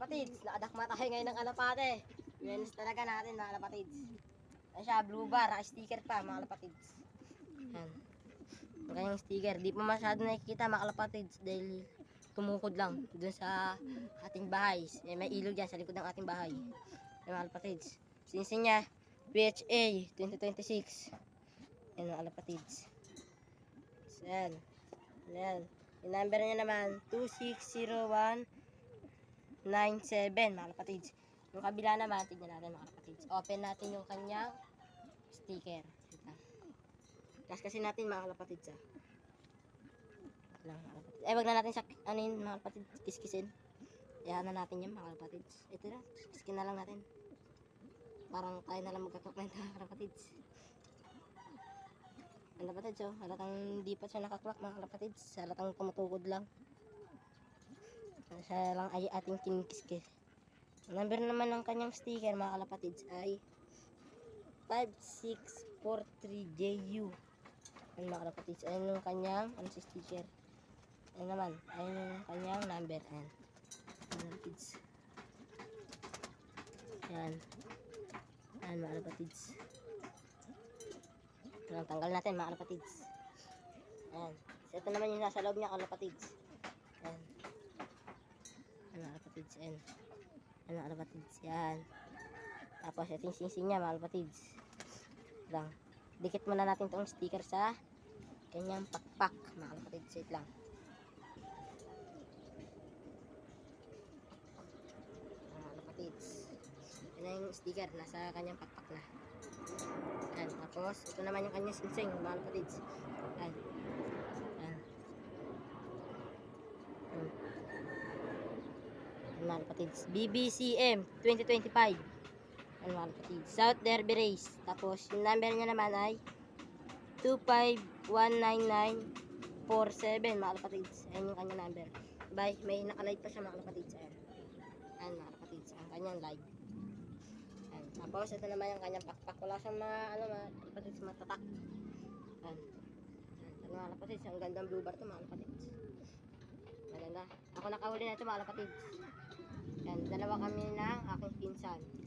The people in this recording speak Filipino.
kalapatids, nakadakma tayo ngayon ng kalapate. Winners talaga natin mga kalapatids. Ayan siya, blue bar, sticker pa mga kalapatids. Ayan. Ang kanyang sticker. Di pa masyado nakikita mga kalapatids dahil tumukod lang dun sa ating bahay. May ilog dyan sa likod ng ating bahay. Ayan mga kalapatids. Sinsin niya, PHA 2026. Ayan mga kalapatids. Ayan. Ayan. Yung number niya naman, 260197 mga kalapatids. Yung kabila naman, tignan natin mga kalapatids. Open natin yung kanyang sticker. Kasi natin mga kalapatids lang, mga kalapatids. Wag na natin anin mga kalapatids, kiskisin. Iyan na natin yan mga kalapatids. Ito na, kiskin na lang natin. Parang tayo na lang magkakwenta mga kalapatids. Ang kalapatids halatang di pa siya nakaklak mga kalapatids. Halatang tumutukod lang. Siya lang ay ating kinikiskis. Ang number naman ng kanyang sticker mga kalapatids ay 5643JU. Ayan mga kalapatids. Ayan yung kanyang sticker. Ayan naman. Ayan yung kanyang number. Ayan. Mga kalapatids. Ayan. Ayan mga kalapatids. Ayan, tanggal natin mga kalapatids. Ayan. So, ito naman yung nasa loob niya kalapatids. Ayan. Ayan mga kalapatids. Ayan. Ayan mga kalapatids. Ayan. Tapos ito yung singsing niya mga kalapatids. Lang. Dikit muna natin itong sticker sa kanyang pakpak mga kalapatids. Wait lang. Mga kalapatids. Yan yung sticker. Nasa kanyang pakpak na. Ayan. Tapos ito naman yung kanyang singsing mga kalapatids. Ayan. Ayan. Mga kalapatids. BBCM 2025. Ayan mga kalapatids. South Derby Race. Tapos yung number niya naman ay 2519947 mga kalapatids. Ayan yung kanyang number. Bye. May nakalive pa siya mga kalapatids. Ayan. Ayan mga kalapatids. Ang kanyang live. Ayan. Tapos ito naman yung kanyang pakpak. Wala siyang mga kalapatids matatak. Ayan. Ayan mga kalapatids. Ang gandang blue bar ito mga kalapatids. Maganda. Ako nakahuli na ito mga kalapatids. Ayan. Dalawa kami ng aking pinsan.